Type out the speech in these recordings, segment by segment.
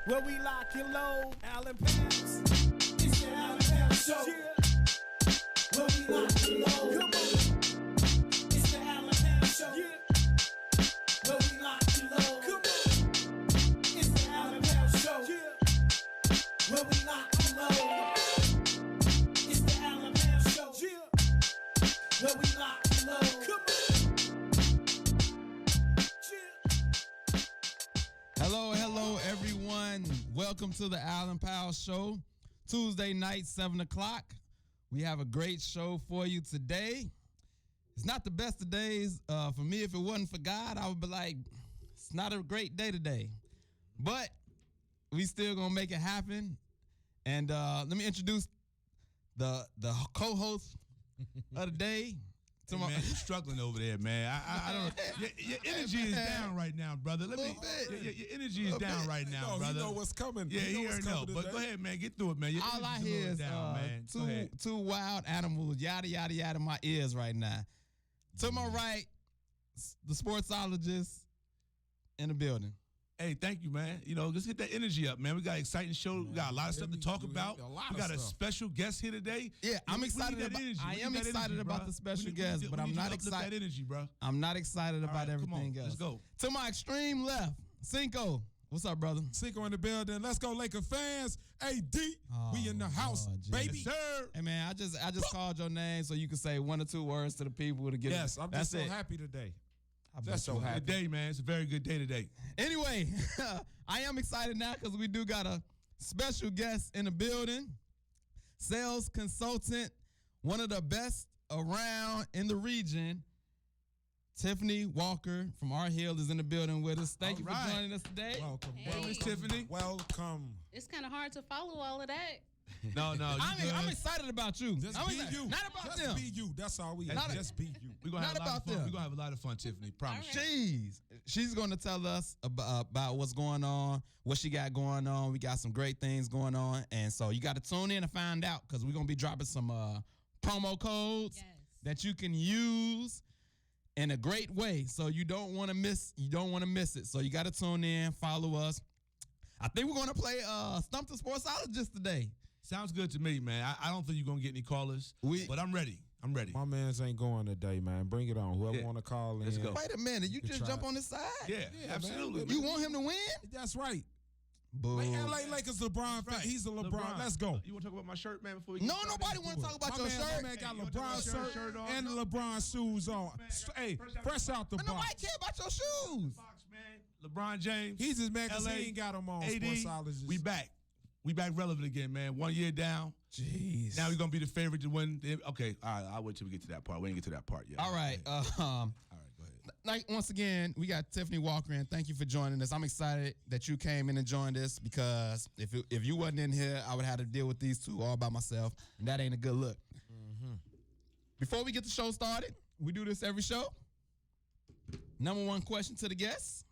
Where we lock and load, Allen Powers. It's the Allen Powers Show. Yeah. Where we lock and load. Come on. It's the Allen Powers Show. Yeah. Where we lock and load. Come on. It's the Allen Powers Show. Yeah. Where we lock and load. It's the Allen Powers Show. Yeah. Where we lock and load. Come on. Hello, everyone. Welcome to the Allen Powers Show. Tuesday night, 7 o'clock. We have a great show for you today. It's not the best of days. For me, if it wasn't for God, I would be like, it's not a great day today. But we still going to make it happen. And let me introduce the co-host of the day. Hey man, you're struggling over there, man. I don't know. Your energy is down right now, brother. Your energy is down right now, brother. You know what's coming. Yeah, he already know. But go ahead, man. Get through it, man. Your All I energy's hear is down, man. two wild animals, yada, yada, yada, in my ears right now. To my right, the sportsologist in the building. Hey, thank you, man. You know, let's get that energy up, man. We got an exciting show. We got a lot of stuff to talk about. We got a special guest here today. Yeah, I'm excited about energy. I am excited about the special guest, but I'm not excited. That energy, bro. I'm not excited about everything else. Let's go. To my extreme left, Cinco. What's up, brother? Cinco in the building. Let's go, Laker fans. AD, we in the house, baby. Yes, sir. Hey, man, I just called your name so you can say one or two words to the people to get it. Yes, I'm just so happy today. That's so happy. Good day, man. It's a very good day today. Anyway, I am excited now because we do got a special guest in the building. Sales consultant, one of the best around in the region. Tiffany Walker from Art Hill is in the building with us. Thank you for joining us today. Welcome. Hey. Welcome, Tiffany. Welcome. It's kind of hard to follow all of that. No, I'm excited about you. Just I'm be excited. you. Not about Just them. be you. That's all we Not have. Just be you. We're gonna have Not a lot about of fun. them. We're gonna have a lot of fun, Tiffany. Promise. All right. Jeez. She's going to tell us about what's going on, what she got going on. We got some great things going on. And so you got to tune in and find out because we're going to be dropping some promo codes that you can use in a great way. So you don't want to miss it. So you got to tune in, follow us. I think we're going to play Stump the Sportsologist today. Sounds good to me, man. I don't think you're gonna get any callers, but I'm ready. My mans ain't going today, man. Bring it on. Whoever want to call in. Let's go. Wait a minute. You just jump on this side? Yeah, absolutely. man. You want him to win? That's right. Boo. Like LA Lakers LeBron fan. He's a LeBron. Let's go. You want to talk about my shirt, man? Before we No, nobody want to talk about your shirt. My man got Hey, you LeBron want to shirt on? and the LeBron shoes on. Hey, fresh out the But nobody box. care about your shoes. Box, man. LeBron James. He's just mad because LA, he ain't got him on AD, Sportsologist. we back. We back relevant again, man. 1 year down. Jeez. Now we're gonna be the favorite to win. Okay, all right. I'll wait till we get to that part. We ain't get to that part yet. All right. All right, go ahead. Like once again, we got Tiffany Walker in. Thank you for joining us. I'm excited that you came in and joined us because if you wasn't in here, I would have to deal with these two all by myself, and that ain't a good look. Mm-hmm. Before we get the show started, we do this every show. Number one question to the guests.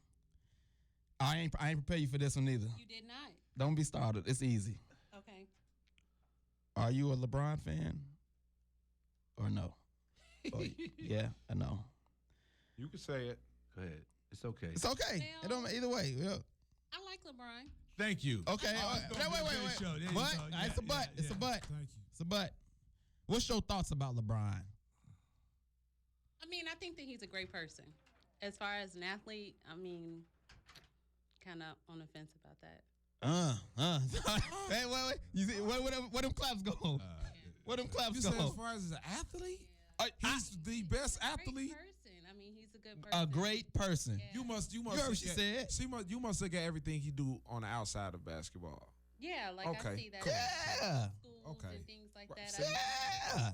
I ain't prepare you for this one either. You did not. Don't be started. It's easy. Okay. Are you a LeBron fan or no? Yeah, I know. You can say it. Go ahead. It's okay. It's okay. Well- It don't either way. Yeah. I like LeBron. Thank you. Okay. Oh, it's gonna be a great show. There you But go. Yeah, it's a but. yeah, It's a yeah. but. Thank you. It's a but. What's your thoughts about LeBron? I mean, I think that he's a great person. As far as an athlete, I mean, kind of on the fence about that. Wait. You see, where them claps go? Where them claps You said as go? far as an athlete, Uh, he's the best Great athlete. person. I mean, he's a good person. A great person. Yeah. You must heard what look she at- said. You must look at everything he do on the outside of basketball. Yeah, like I Okay, see that. cool. Yeah. In schools Okay. and things like that. Yeah.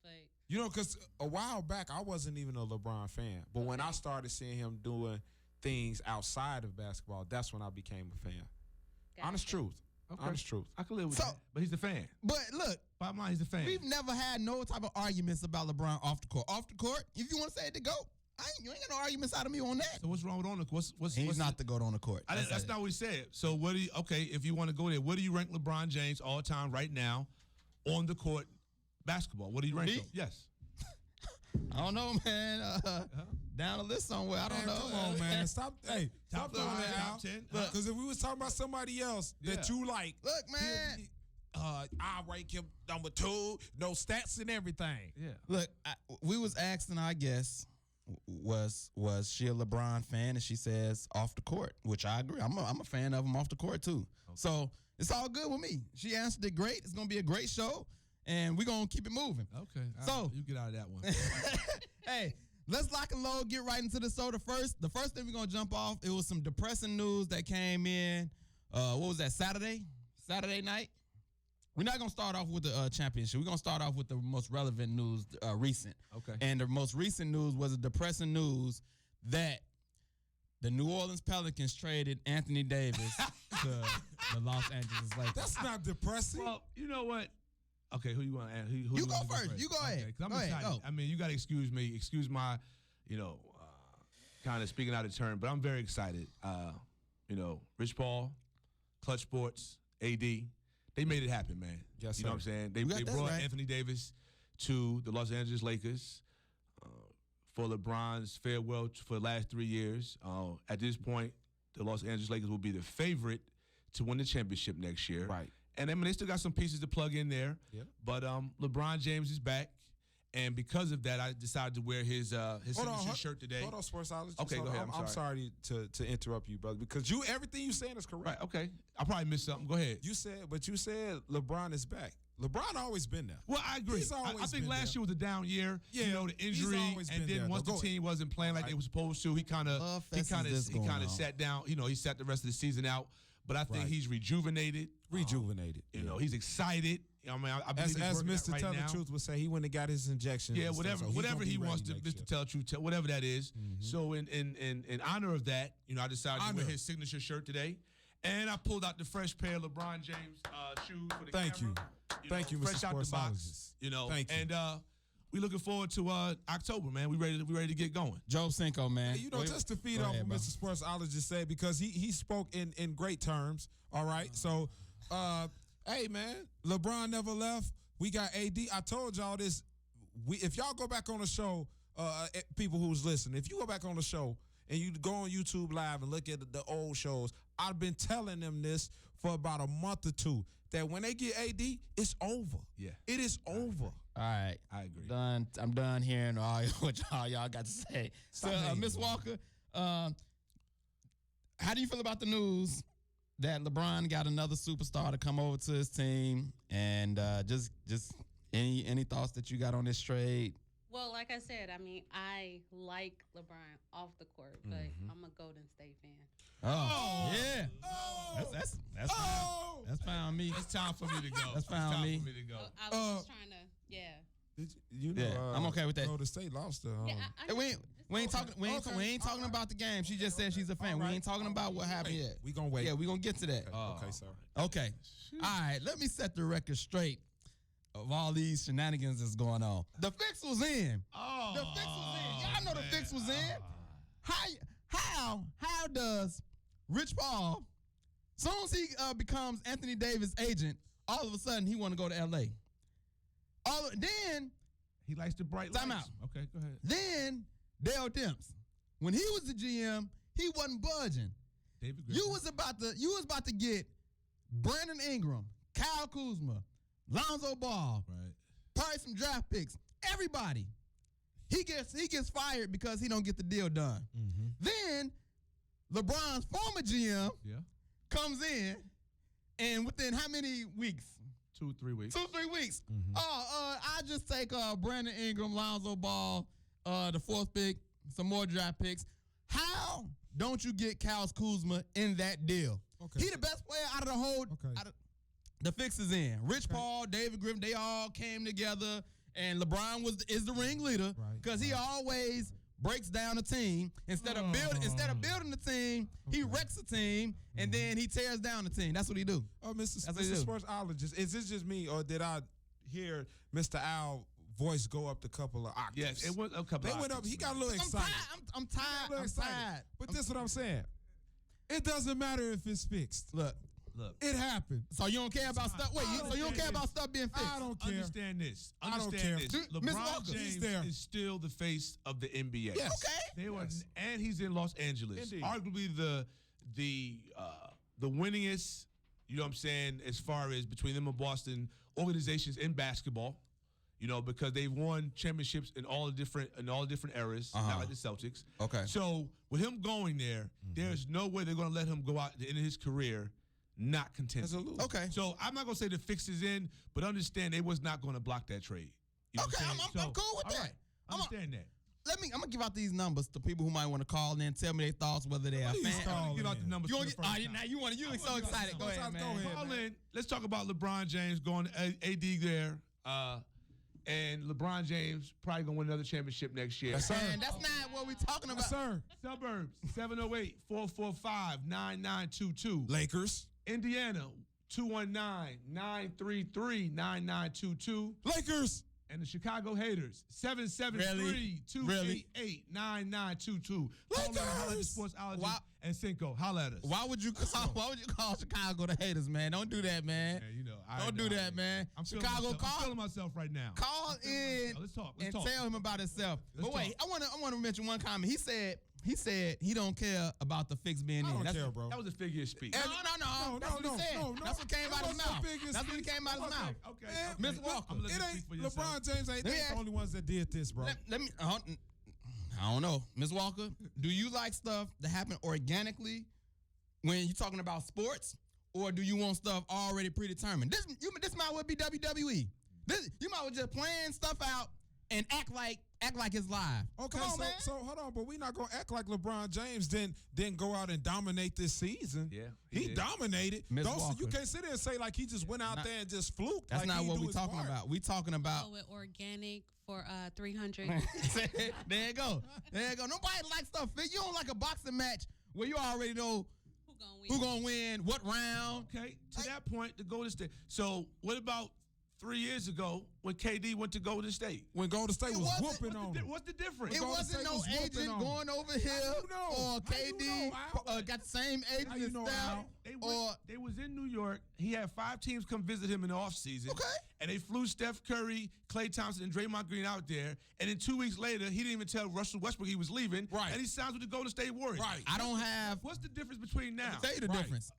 But You know, because a while back I wasn't even a LeBron fan, but when I started seeing him doing things outside of basketball, that's when I became a fan. gotcha. Honest truth. Okay. Honest truth. I can live with So- that. But he's a fan. But look, Bottom line, he's a fan. we've never had no type of arguments about LeBron off the court. Off the court, if you want to say it to go, you ain't got no arguments out of me on that. So what's wrong with on the court? He's not the GOAT on the court. That's not what he said. So what do you? Okay, if you want to go there, what do you rank LeBron James all time right now on the court basketball? What do you rank Me? him? Yes. I don't know, man. Down the list somewhere. I don't know. Come on, man. Stop. Hey, Top stop throwing five, that top out. 10. Because if we was talking about somebody else that Yeah. you like, Look, man. I rank him number 2, no stats and everything. Yeah. Look, we was asking our guest, was she a LeBron fan? And she says off the court, which I agree. I'm a fan of him off the court too. So it's all good with me. She answered it great. It's gonna be a great show, and we're gonna keep it moving. Okay. So- you get out of that one. Hey, let's lock and load, get right into the show. The first thing we're gonna jump off, it was some depressing news that came in. What was that, Saturday night? We're not gonna start off with the championship. We're gonna start off with the most relevant news, recent. Okay. And the most recent news was a depressing news that the New Orleans Pelicans traded Anthony Davis to the Los Angeles Lakers. That's not depressing. Well, you know what? Okay, who you want to add? Who You go want to first. You go ahead. Okay, 'cause I'm Go ahead, excited. go. I mean, you got to excuse me. Excuse my, kind of speaking out of turn, but I'm very excited. Rich Paul, Clutch Sports, AD, they made it happen, man. Yes, You know sir. what I'm saying? You got They that brought right. Anthony Davis to the Los Angeles Lakers for LeBron's farewell for the last 3 years. At this point, the Los Angeles Lakers will be the favorite to win the championship next year. Right. And I mean, they still got some pieces to plug in there. Yep. But LeBron James is back, and because of that, I decided to wear his signature shirt today. Hold on, Sportsologist. Okay, Hold go on. ahead, I'm I'm sorry to interrupt you, brother, because everything you saying is correct. Right. Okay. I probably missed something. Go ahead. You said LeBron is back. LeBron always been there. Well, I agree. He's always I think been last there. year was a down year. Yeah, You know, the he's injury, always and been then there, once though. the Go team wasn't playing like they were supposed to, he kind of fest is this going on? sat down. You know, he sat the rest of the season out. But I think Right. he's rejuvenated. Rejuvenated. You know, he's excited. I mean, I believe As he's working Mr. right Tell now. the Truth would say, he went and got his injection. Yeah, and stuff, whatever so he's whatever gonna be he ready wants to, next Mr. year. Tell the Truth, whatever that is. So in honor of that, I decided to wear Honor. his signature shirt today. And I pulled out the fresh pair of LeBron James shoes for the Thank camera. you. Thank you, Mr. Fresh out the box. Sportsologist. Thank you. And we looking forward to October, man. We ready to get going. Joe Cinco, man. Hey, just to feed Go off ahead, what bro. Mr. Sportsologist said, because he spoke in great terms. All right. So, hey, man, LeBron never left. We got AD. I told y'all this. If y'all go back on the show, people who's listening, if you go back on the show and you go on YouTube Live and look at the old shows, I've been telling them this for about a month or two, that when they get AD, it's over. Yeah. It is over. All right. I agree. I'm done hearing all what y'all got to say. So, hating, Miss bro. Walker, how do you feel about the news that LeBron got another superstar to come over to his team? And just any thoughts that you got on this trade? Well, like I said, I mean, I like LeBron off the court, but I'm a Golden State fan. Oh, yeah. Oh. That's Oh. that's fine with me. It's time for me to go. That's fine It's time with me. for me to go. I was just trying to, You know, Yeah, I'm okay with that. Golden State lost the. Yeah, Hey, we ain't talking. We ain't Okay. talking about the game. She just said she's a fan. All We right. ain't talking about what happened Wait, yet. we gonna wait. Yeah, we gonna get to that. Okay, sir. Okay. All right. Let me set the record straight of all these shenanigans that's going on. The fix was in. Oh, The fix was in. Y'all know the fix was in. How does Rich Paul, soon as he becomes Anthony Davis' agent, all of a sudden he want to go to L.A. Then he likes the bright Time lights. out. Okay, go ahead. Then Dale Demps, when he was the GM, he wasn't budging. David You Griffin. was about to get Brandon Ingram, Kyle Kuzma, Lonzo Ball, Right. probably some draft picks. Everybody. He gets fired because he don't get the deal done. Then LeBron's former GM Yeah. comes in, and within how many weeks? 2-3 weeks. 2-3 weeks. I just take Brandon Ingram, Lonzo Ball, the fourth pick, some more draft picks. How don't you get Kyle Kuzma in that deal? Okay. He the best player out of the whole. Okay. The fix is in. Rich Paul, David Griffin, they all came together, and LeBron is the ringleader Right, because he always breaks down a team instead of building the team. He wrecks the team, and then he tears down the team. That's what he do. Oh, Mr. That's what he do. Sportsologist, is this just me, or did I hear Mr. Al voice go up a couple of octaves? Yes, it was a couple. They went up. He got a little I'm excited. tired. I'm tired. A little I'm excited. tired. But this is what I'm saying. It doesn't matter if it's fixed. Look, Look. It happened. So you don't care about stuff. Wait, so you don't care about stuff being fixed? I don't care. Understand this. I don't Understand care. this. Dude, Ms. LeBron Walker, James he's there. is still the face of the NBA. Yes. Okay. They were, Yes. and he's in Los Angeles. Indeed. Arguably the winningest, you know what I'm saying, as far as between them and Boston organizations in basketball. You know, because they've won championships in all the different eras, not like the Celtics. Okay. So with him going there, there's no way they're going to let him go out at the end of his career not contending. Absolutely. Okay. So I'm not going to say the fix is in, but understand they was not going to block that trade. You know Okay, what I'm, saying? I'm cool with all that. right, understand that. I'm gonna give out these numbers to people who might want to call in and tell me their thoughts, whether they are Please fans. call Give out in. the numbers. You for want the to first get? time. Now you so excited. Go ahead, man. Go ahead. Call in. Let's talk about LeBron James going to AD there. And LeBron James probably going to win another championship next year. Yes, sir. And that's not what we're talking about. Yes, sir. Suburbs, 708-445-9922. Lakers. Indiana, 219-933-9922. Lakers. And the Chicago haters, 773-288-9922. Call in, holla at the Sportsology Wow. and Cinco. Holla at us. Why would you call Chicago the haters, man? Don't do that, man. Yeah, you know, Don't do that, man. I'm feeling Chicago, myself. I'm call feeling myself right now. call in Let's talk. and tell him about himself. Let's But wait, talk. I want to mention one comment. He said he don't care about the fix being I in. don't That's- care, bro. That was a figure of speech. No. No, That's what he said. no. That's what came out of his That wasn't mouth. the biggest That's what came out of his mouth. Okay. Man, Ms. look, Walker. I'm letting It you ain't speak for yourself. LeBron James ain't Let me the ask- only ones that did this, bro. Let me. I don't know, Ms. Walker. Do you like stuff that happen organically when you're talking about sports, or do you want stuff already predetermined? This might well be WWE. You might well just plan stuff out and act like it's live. Okay, Come on, man. so hold on, but we not gonna act like LeBron James didn't go out and dominate this season. Yeah, he did. dominated. Ms. You Walker. can't sit there and say like he just went out there and just fluked. That's like not he what do we're his talking part. about. We talking about. Oh, with organic for 300. There you go. There you go. Nobody likes stuff. You don't like a boxing match where you already know who gonna win, what round. Okay, to that point, the Golden State. So what about 3 years ago when KD went to Golden State? When Golden State It was wasn't- whooping on him. What's the difference? It Golden wasn't State no was whooping agent on going over here How you know? or How you KD know, Al? got the same agent How you as know, Steph. Al? They was in New York. He had 5 teams come visit him in the offseason. Okay. And they flew Steph Curry, Klay Thompson, and Draymond Green out there. And then 2 weeks later, he didn't even tell Russell Westbrook he was leaving. Right. And he signs with the Golden State Warriors. Right. I don't have. What's the difference between now? I'll tell you the Right. difference.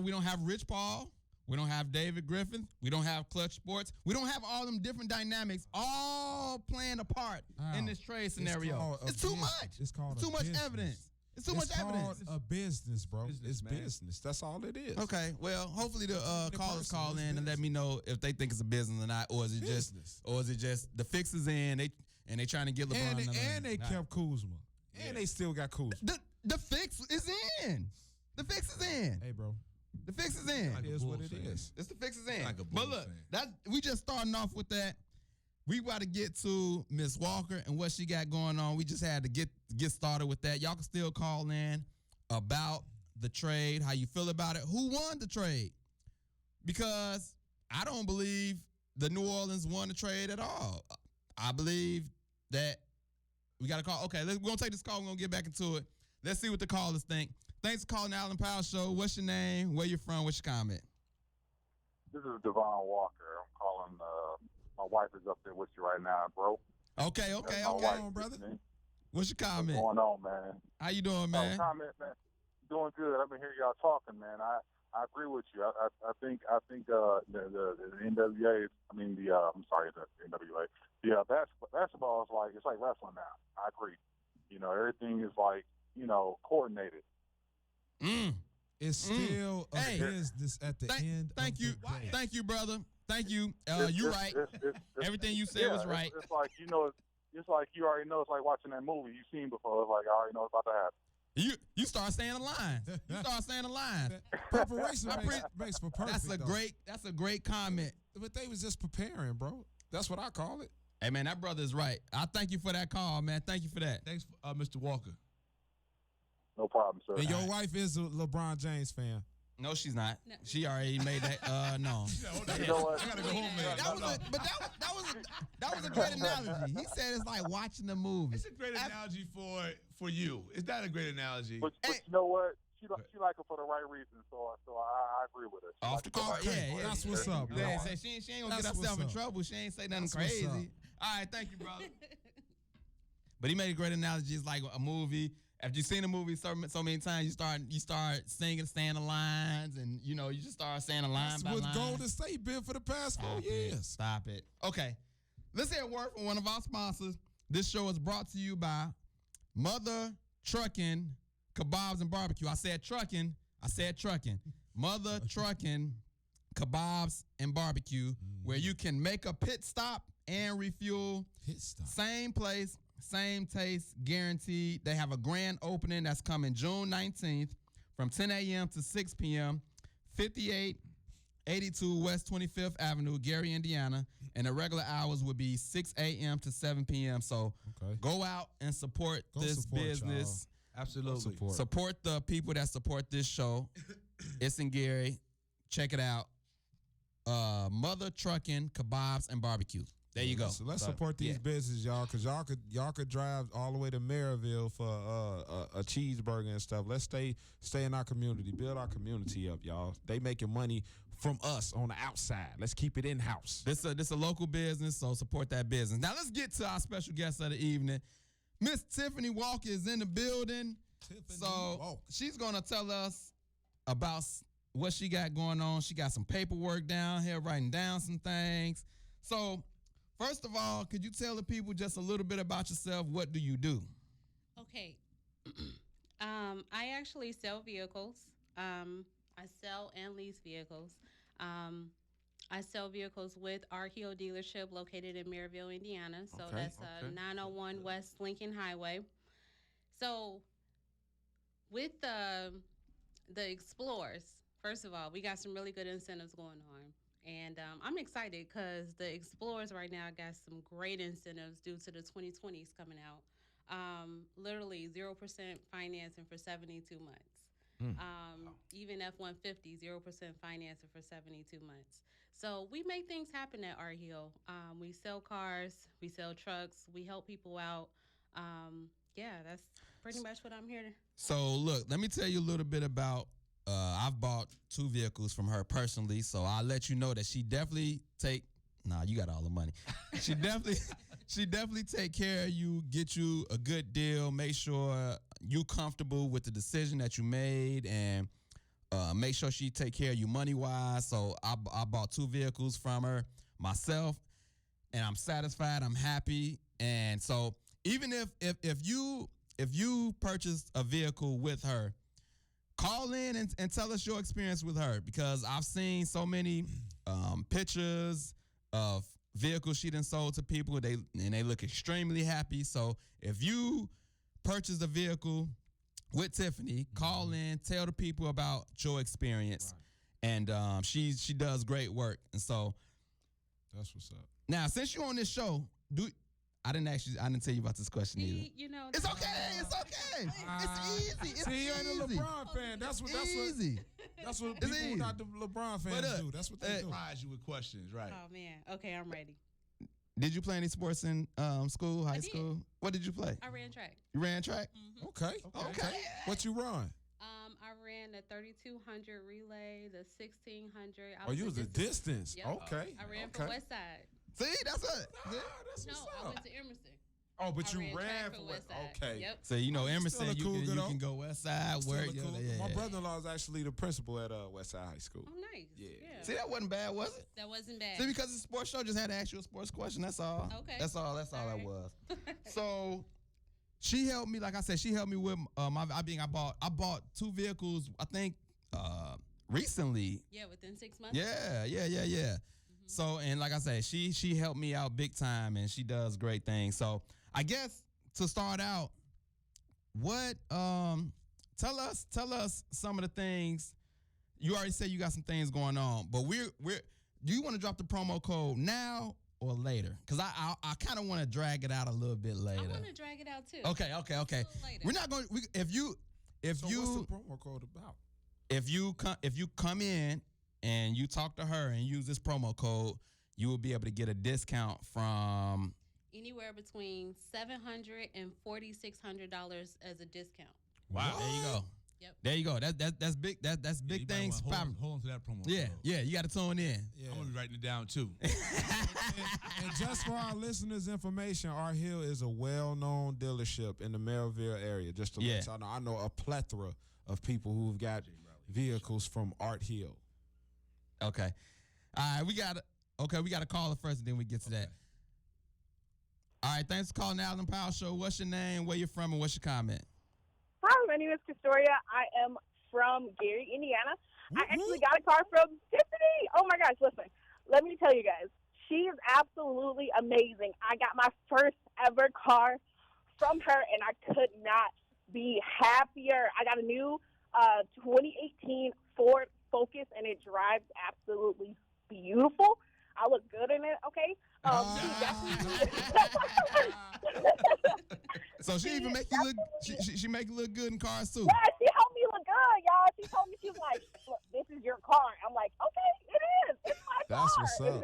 We don't have Rich Paul. We don't have David Griffin. We don't have Clutch Sports. We don't have all them different dynamics all playing a part Al, in this trade it's scenario. called a It's too business. much. It's called too a much business. evidence. It's too It's much evidence. called a business, bro. Business, it's man. business. That's all it is. Okay, well, hopefully the The callers person call is in and let me know if they think it's a business or not, or is it Business. just the fix is in? They trying to get LeBron. And another and they ring. kept Kuzma. And they still got Kuzma. The fix is in. The fix is in. Hey, bro. The fix is in. Like It a is what Bulls it fan. is. It's the fix is in. Like a But Bulls look, fan. that we just starting off with that. We about to get to Miss Walker and what she got going on. We just had to get started with that. Y'all can still call in about the trade, how you feel about it, who won the trade. Because I don't believe the New Orleans won the trade at all. I believe that we got to call. Okay, we're going to take this call. We're going to get back into it. Let's see what the callers think. Thanks for calling the Allen Powell Show. What's your name? Where you from? What's your comment? This is Devon Walker. I'm calling. My wife is up there with you right now, bro. Okay. That's my Okay. wife on, brother. with me. What's your What's comment? going on, man? How you doing, man? Comment, man. Doing good. I've been hearing y'all talking, man. I agree with you. I think the NWA. I mean I'm sorry, the NWA. Yeah, basketball is like it's like wrestling now. I agree. Everything is like coordinated. Mm. It's still a Hey. business at the end Thank of you. the day. Thank you, brother. Thank you. It's- You it's- right. it's- Everything you said was right. It's like it's like you already know. It's like watching that movie you've seen before. It's like I already know what's about to happen. You start saying a line. You start saying a line. Preparation I makes for perfect. That's a great comment. But they was just preparing, bro. That's what I call it. Hey man, that brother is right. I thank you for that call, man. Thank you for that. Thanks, Mr. Walker. No problem, sir. And your wife is a LeBron James fan. No, she's not. No. She already made that. No. You know what? I gotta go home, man. That was a great analogy. He said it's like watching the movie. It's a great analogy for you. It's not a great analogy. But you know what? she like her for the right reasons. So I agree with her. She Off like the her for court, the right yeah, reasons. yeah. That's what's up, Yeah, man. say she ain't gonna That's get herself what's in up. trouble. She ain't say nothing That's what's crazy. up. All right, thank you, brother. But he made a great analogy. It's like a movie. After you've seen a movie so many times, you start singing, saying the lines, and you just start saying a line That's by what line. Golden State been for the past 4 years. Stop it. Okay, let's hear a word from one of our sponsors. This show is brought to you by Mother Trucking Kebabs and Barbecue. I said trucking. Mother Trucking Kebabs and Barbecue, where you can make a pit stop and refuel. Hit stop. Same place, same taste, guaranteed. They have a grand opening that's coming June 19th from 10 a.m. to 6 p.m. 5882 West 25th Avenue, Gary, Indiana. And the regular hours would be 6 a.m. to 7 p.m. So Okay. go out and support Go this support, business. Absolutely. Support the people that support this show. It's in Gary. Check it out. Mother Trucking Kebabs and Barbecue. There you go. So let's So, support these yeah. businesses, y'all, because y'all could drive all the way to Maryville for a cheeseburger and stuff. Let's stay in our community, build our community up, y'all. They making money from us on the outside. Let's keep it in house. This a local business, so support that business. Now let's get to our special guest of the evening. Miss Tiffany Walker is in the building. So she's gonna tell us about what she got going on. She got some paperwork down here, writing down some things. So first of all, could you tell the people just a little bit about yourself? What do you do? Okay. I actually sell vehicles. I sell and lease vehicles. I sell vehicles with Archeo dealership located in Maryville, Indiana. So Okay, that's okay. 901 West Lincoln Highway. So with the Explorers, first of all, we got some really good incentives going on. And I'm excited because the Explorers right now got some great incentives due to the 2020s coming out. Literally 0% financing for 72 months. Even F-150, 0% financing for 72 months. So we make things happen at Art Hill. We sell cars, we sell trucks, we help people out. Yeah, that's pretty much what I'm here to. So look, let me tell you a little bit about. I've bought 2 vehicles from her personally, so I'll let you know that she definitely take. Nah, you got all the money. She definitely take care of you, get you a good deal, make sure you comfortable with the decision that you made, and make sure she take care of you money wise. So I bought 2 vehicles from her myself, and I'm satisfied. I'm happy, and so even if you purchased a vehicle with her, call in and tell us your experience with her, because I've seen so many pictures of vehicles she done sold to people. They look extremely happy. So if you purchased a vehicle with Tiffany, call in, tell the people about your experience, and she does great work. And so That's what's up. now, since you're on this show, I didn't tell you about this question either. You know, It's okay. It's easy. It's See, you ain't a easy. LeBron fan. That's what easy. people easy. who not the LeBron fans But, do. That's what they do. Surprise you with questions, right? Oh man. Okay, I'm ready. Did you play any sports in school, high did. school? What did you play? I ran track. You ran track? Okay. What you run? I ran the 3200 relay, the 1600. Oh, you was a distance. Yep. Okay. I ran for West Side. See, that's it. That's No, what's I up. went to Emerson. Oh, but I you ran ran track for for West. West Side. Okay. Yep. So you know Emerson, Still a you cool can, good you old- can go West Side, Still work. a cool- Yeah. My brother-in-law is actually the principal at Westside High School. Oh, nice. Yeah. See, that wasn't bad, was it? That wasn't bad. See, because it's a sports show, just had to ask you a sports question. That's all. Okay. That's all that right. was. So she helped me, like I said, she helped me with I bought 2 vehicles, I think, recently. Yeah, within 6 months. Yeah. So, and like I said, she helped me out big time, and she does great things. So I guess to start out, what tell us some of the things. You already said you got some things going on, but we're do you want to drop the promo code now or later? Because I kind of want to drag it out a little bit later. I want to drag it out too. Okay. A little later. We're not going. If you So what's the promo code about? if you come in and you talk to her and use this promo code, you will be able to get a discount from Anywhere between $700 and $4,600 as a discount. Wow. There you go. Yep. There you go. That's big. That's You big might things. wanna hold on to that promo. Yeah, code. yeah. You got to tune in. Yeah. I'm gonna be writing it down too. And just for our listeners' information, Art Hill is a well-known dealership in the Melville area. Just to Yeah. let y'all know, I know a plethora of people who've got vehicles from Art Hill. Okay. All right. We got a caller first, and then we get to that. All right. Thanks for calling the Allen Powell Show. What's your name? Where you from? And what's your comment? Hi, my name is Castoria. I am from Gary, Indiana. I actually got a car from Tiffany. Oh my gosh, listen. Let me tell you guys. She is absolutely amazing. I got my first ever car from her, and I could not be happier. I got a new 2018 Ford Focus, and it drives absolutely beautiful. I look good in it, okay? So she even make you look. She make you look good in cars too. Yeah, she helped me look good, y'all. She told me, she was like, look, this is your car. I'm like, okay, it is. It's my car. That's what's up.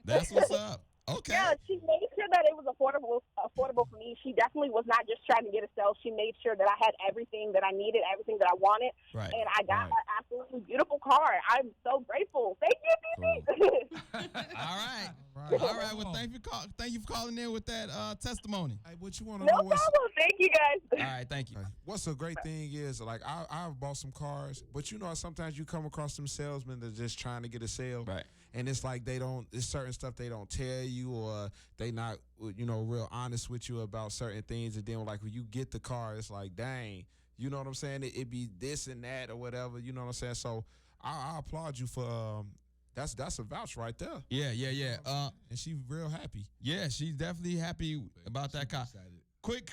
That's what's up. Okay. Yeah, she made sure that it was affordable for me. She definitely was not just trying to get a sale. She made sure that I had everything that I needed, everything that I wanted, Right. and I got Right. an absolutely beautiful car. I'm so grateful. Thank you, Mimi. All right. Right. All right. Well, thank you for calling in with that testimony. Hey, what you want to No know? What's, problem. Thank you, guys. All right. Thank you. what's a great thing is, like, I've bought some cars, but you know, sometimes you come across some salesmen that just trying to get a sale. Right. And it's like it's certain stuff they don't tell you, or they not, real honest with you about certain things. And then, like, when you get the car, it's like, dang, you know what I'm saying? It be this and that or whatever, you know what I'm saying? So I applaud you for, that's a vouch right there. Yeah. And she real happy. Yeah. She's definitely happy about that car. Excited.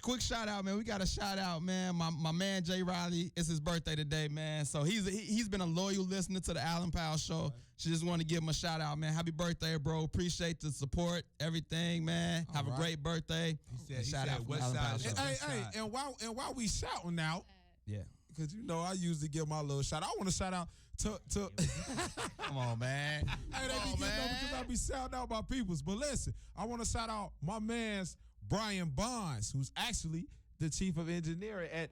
Quick shout out, man. We got a shout out, man. My man Jay Riley. It's his birthday today, man. So he's been a loyal listener to the Allen Powell Show. She just want to give him a shout out, man. Happy birthday, bro. Appreciate the support, everything, man. Have All a right. great birthday. He And said from the West Allen Side Powell is Show. the Hey, best hey, side. and while we shouting out, Yeah. because I usually give my little shout. I want to shout out to Come on, man. Hey, they Come be on, getting up man. because I be shouting out my peoples. But listen, I want to shout out my man's Brian Bonds, who's actually the chief of engineering at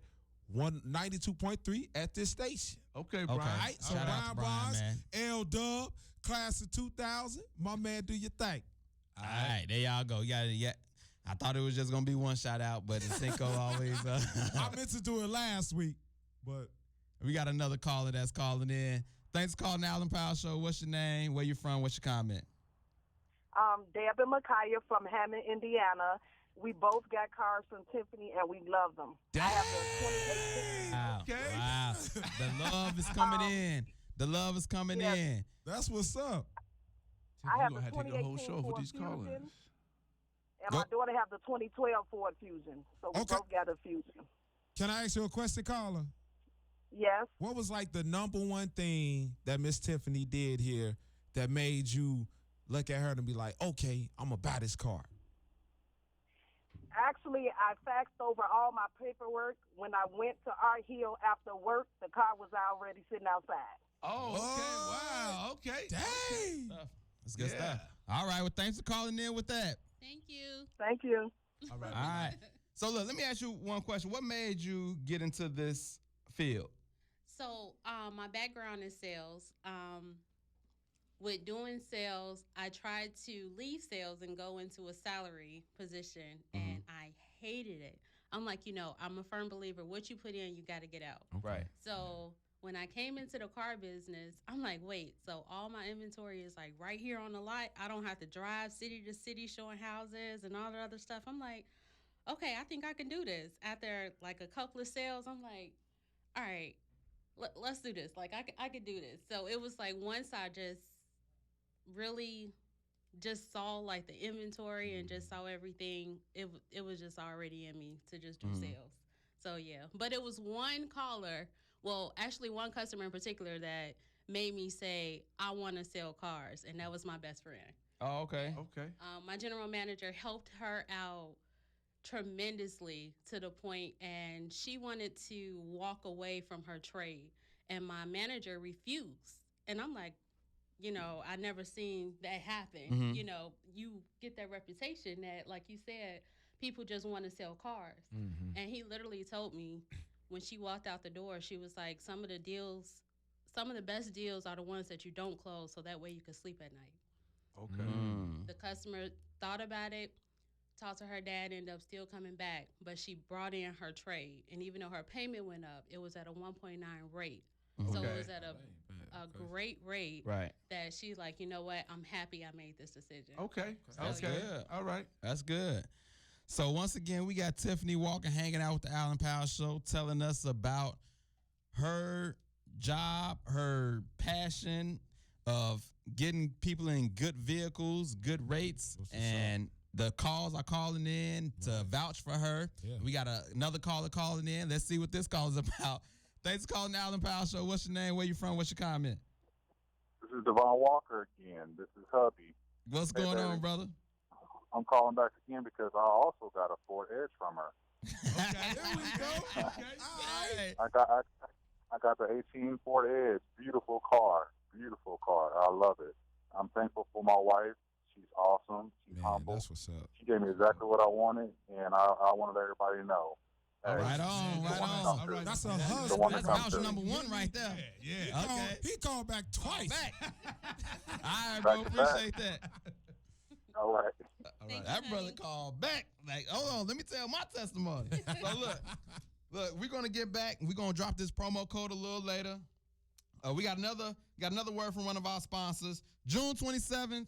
192.3 at this station. Okay, Okay. Brian. All right, so Shout out to Brian Brian, Bonds, man. L Dub, class of 2000. My man, do your thing. All right, there y'all go. You got it. Yeah. I thought it was just gonna be one shout out, but the Cinco always. I meant to do it last week, but We got another caller that's calling in. Thanks for calling the Allen Powell Show. What's your name? Where you from? What's your comment? Deb and Micaiah from Hammond, Indiana. We both got cars from Tiffany, and we love them. I have the 2018. Wow. Okay. Wow. The love is coming in. The love is coming Yes. in. that's what's up. I You have gonna the have to take a whole 2018 show for Ford these callers. Fusion. And my daughter have the 2012 Ford Fusion. So we Okay. both got a Fusion. Can I ask you a question, caller? Yes. What was like the number one thing that Miss Tiffany did here that made you look at her and be like, okay, I'm going to buy this car? Actually, I faxed over all my paperwork. When I went to Art Hill after work, the car was already sitting outside. Oh, What? okay. Wow. Okay. Dang. That's good Yeah. stuff. All right. Well, thanks for calling in with that. Thank you. Thank you. All right. All right. So look, let me ask you one question. What made you get into this field? So, my background is sales. With doing sales, I tried to leave sales and go into a salary position, and I hated it. I'm like, I'm a firm believer. What you put in, you got to get out. Right. So when I came into the car business, I'm like, wait, so all my inventory is like right here on the lot. I don't have to drive city to city showing houses and all the other stuff. I'm like, okay, I think I can do this. After like a couple of sales, I'm like, all right, let's do this. Like I could do this. So it was like once I just really just saw like the inventory and just saw everything, it was just already in me to just do sales. So yeah, but it was one caller, well, actually one customer in particular that made me say I want to sell cars, and that was my best friend. Oh, okay. Okay. My general manager helped her out tremendously to the point, and she wanted to walk away from her trade, and my manager refused. And I'm like, I never seen that happen. Mhm. You get that reputation that, like you said, people just want to sell cars. Mm-hmm. And he literally told me, when she walked out the door, she was like, some of the best deals are the ones that you don't close, so that way you can sleep at night. Okay. The customer thought about it, talked to her dad, ended up still coming back, but she brought in her trade. And even though her payment went up, it was at a 1.9 rate. So it was at a great rate Right. that she's like, you know what? I'm happy I made this decision. Okay. That's Okay. good. All right. That's good. So once again, we got Tiffany Walker hanging out with the Allen Powell Show, telling us about her job, her passion of getting people in good vehicles, good rates, and the calls are calling in to vouch for her. Yeah. We got another caller calling in. Let's see what this call is about. Thanks for calling the Allen Powell Show. What's your name? Where you from? What's your comment? This is Devon Walker again. This is hubby. What's Hey, going on, baby. brother? I'm calling back again because I also got a Ford Edge from her. Okay. There we go. Okay. Hey. I got the 18 Ford Edge. Beautiful car. Beautiful car. I love it. I'm thankful for my wife. She's awesome. She's Man, humble. that's what's up. She gave me exactly what I wanted, and I wanted everybody to know. Hey, Right on, she's the right one to on. come All to. right. That's a The one husband. to That's come voucher to. number one right there. Yeah. Okay. He called back twice. Back. All right, bro. Back to back. Appreciate that. All right. All Thank right. you. That brother called back. Like, hold on, let me tell my testimony. So look, we're gonna get back. We're gonna drop this promo code a little later. We got another word from one of our sponsors. June 27th,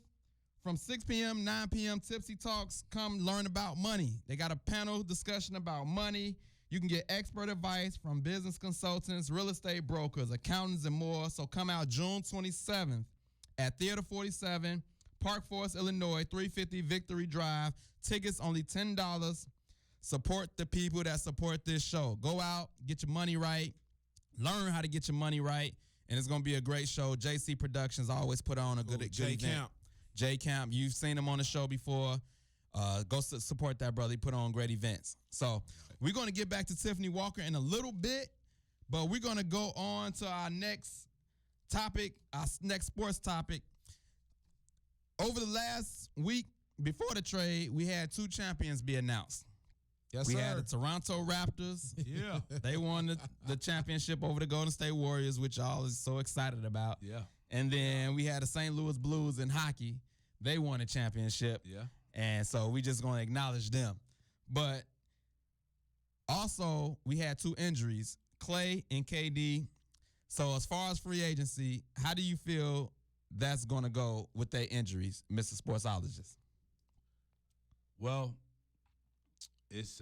from 6 p.m., 9 p.m. Tipsy Talks. Come learn about money. They got a panel discussion about money. You can get expert advice from business consultants, real estate brokers, accountants, and more. So come out June 27th at Theater 47, Park Forest, Illinois, 350 Victory Drive. Tickets only $10. Support the people that support this show. Go out, get your money right, learn how to get your money right, and it's going to be a great show. JC Productions always put on a good J event. Camp. J Camp, you've seen him on the show before. Go support that brother. He put on great events. So we're going to get back to Tiffany Walker in a little bit, but we're going to go on to our next topic, our next sports topic. Over the last week before the trade, we had two champions be announced. Yes, We sir. had the Toronto Raptors. Yeah. They won the championship over the Golden State Warriors, which y'all is so excited about. Yeah. And then we had the St. Louis Blues in hockey. They won a championship. Yeah. And so we just going to acknowledge them. But also, we had two injuries, Clay and KD. So as far as free agency, how do you feel that's going to go with their injuries, Mr. Sportsologist? Well, it's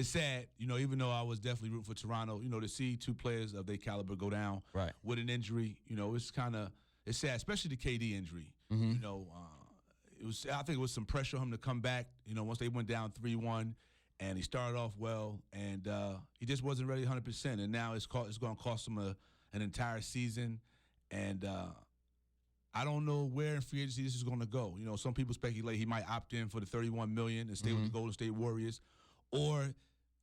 sad, even though I was definitely rooting for Toronto, to see two players of their caliber go down Right. with an injury, it's sad, especially the KD injury. Mhm. I think it was some pressure on him to come back, once they went down 3-1 and he started off well and he just wasn't ready 100%. And now it's going to cost him an entire season. And I don't know where in free agency this is going to go. Some people speculate he might opt in for the $31 million and stay with the Golden State Warriors. Or,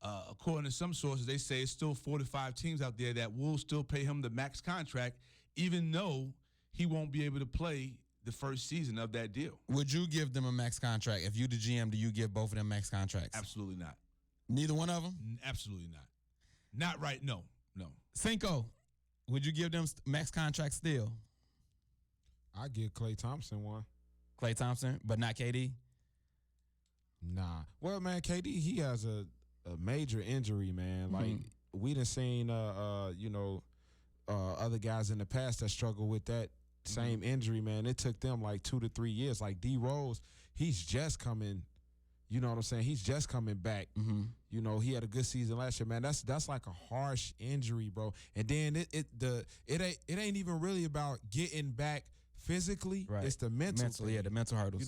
according to some sources, they say it's still 4 to 5 teams out there that will still pay him the max contract, even though he won't be able to play the first season of that deal. Would you give them a max contract? If you the GM, do you give both of them max contracts? Absolutely not. Neither one of them? Absolutely not. Not right. No. Cinco, would you give them max contracts still? I give Klay Thompson one. Klay Thompson, but not KD? Nah. Well, man, KD, he has a major injury, man. Like, we done seen, other guys in the past that struggle with that same injury, man. It took them like 2 to 3 years. Like D Rose, he's just coming, you know what I'm saying? He's just coming back. Mm-hmm. He had a good season last year, man. That's like a harsh injury, bro. And then it ain't even really about getting back physically. Right. It's the mental Mentally, thing. yeah, the mental hurdles.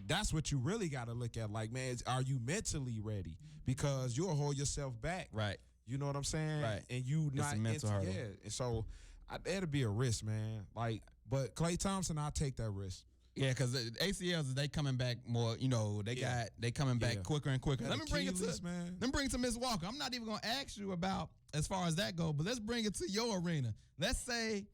That's what you really got to look at. Like, man, are you mentally ready? Because you'll hold yourself back. Right. You know what I'm saying? Right. And you It's not a mental hurdle. Yeah. And so that'd be a risk, man. Like, but Klay Thompson, I'll take that risk. Yeah, because the ACLs, they coming back more, they coming back Yeah. quicker and quicker. Let me bring it Achilles, to man. Let me bring it to Miss Walker. I'm not even gonna ask you about as far as that go, but let's bring it to your arena. Let's take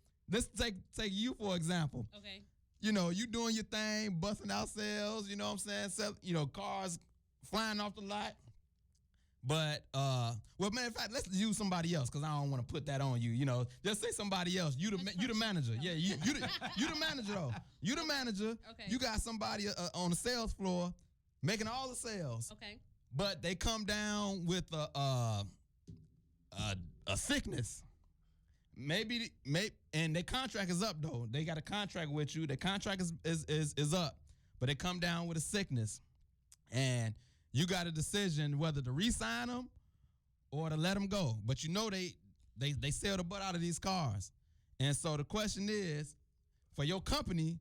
you for example. Okay. You doing your thing, busting out sales, you know what I'm saying? Cars flying off the lot. But well, man, in fact, let's use somebody else because I don't want to put that on you. You know, just say somebody else. You the manager. Yeah, you the manager though. You the manager. Okay. You got somebody on the sales floor making all the sales. Okay. But they come down with a sickness. Maybe and their contract is up though. They got a contract with you. Their contract is up, but they come down with a sickness, and you got a decision whether to re-sign them or to let them go. But you know they sell the butt out of these cars, and so the question is, for your company,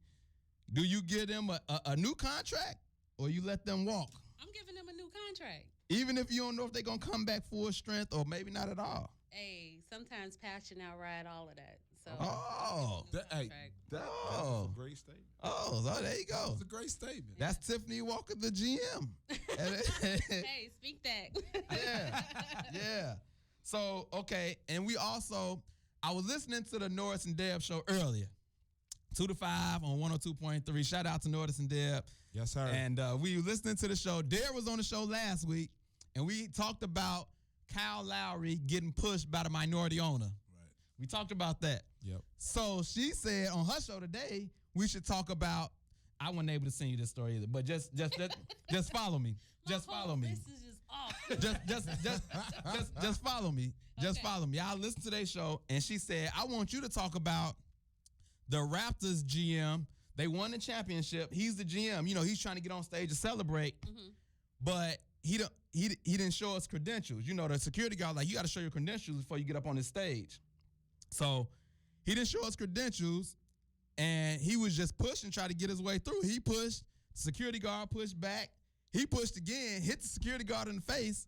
do you give them a new contract or you let them walk? I'm giving them a new contract. Even if you don't know if they're gonna come back full strength or maybe not at all. Hey, sometimes passion outride all of that. So Oh. new That- hey, contract. That's Oh. a great statement. Oh, so there you go. That's a great statement. That's Tiffany Walker, the GM. Hey, speak that. Yeah. Yeah. So, okay. And I was listening to the Norris and Deb show earlier, 2 to 5 on 102.3. Shout out to Norris and Deb. Yes, sir. And we were listening to the show. Deb was on the show last week, and we talked about Kyle Lowry getting pushed by the minority owner. Right. We talked about that. Yep. So she said on her show today, we should talk about. I wasn't able to send you this story either, but just follow me. Just follow me. This is just off. Just follow me. Just Okay. follow me. I listened to their show, and she said, I want you to talk about the Raptors GM. They won the championship. He's the GM. You know, he's trying to get on stage to celebrate, but he didn't show us credentials. You know, the security guard like, you got to show your credentials before you get up on the stage. So he didn't show us credentials, and he was just pushing, trying to get his way through. He pushed, security guard pushed back. He pushed again, hit the security guard in the face,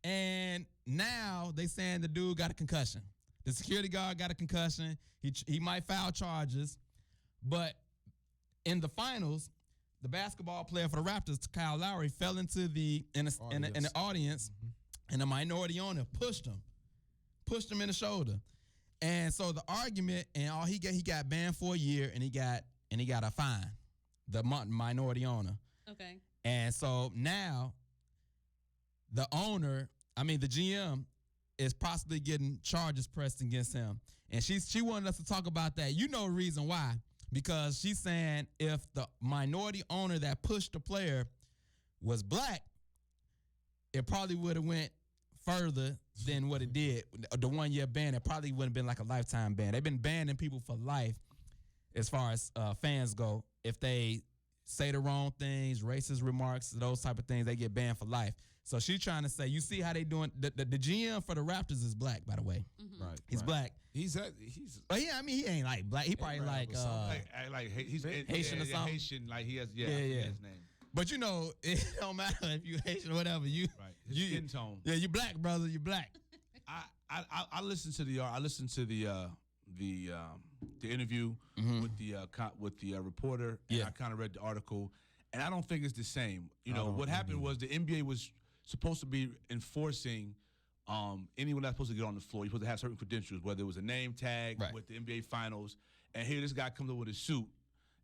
and now they saying the dude got a concussion. The security guard got a concussion. He might file charges, but in the finals, the basketball player for the Raptors, Kyle Lowry, fell into the audience, and the minority owner pushed him in the shoulder. And so the argument, and all he got banned for a year, and he got a fine. The minority owner. Okay. And so now the GM is possibly getting charges pressed against him. And she wanted us to talk about that. You know the reason why. Because she's saying if the minority owner that pushed the player was black, it probably would have went further than what it did. The 1 year ban, it probably wouldn't have been like a lifetime ban. They've been banning people for life as far as fans go. If they say the wrong things, racist remarks, those type of things, they get banned for life. So she's trying to say, you see how they doing? The GM for the Raptors is black, by the way. Right. He's black. He's But yeah, I mean, he ain't like black. He probably Arab like or something. He's Haitian or something? Haitian, like he has, Yeah. his name. But you know, it don't matter if you Haitian or whatever. You Right. His you skin tone. Yeah, you black, brother. You black. I listened to the interview with the reporter, and Yeah. I kind of read the article, and I don't think it's the same. You know, what happened was the NBA was supposed to be enforcing anyone that's supposed to get on the floor. You're supposed to have certain credentials, whether it was a name tag Right. with the NBA Finals. And here this guy comes up with a suit,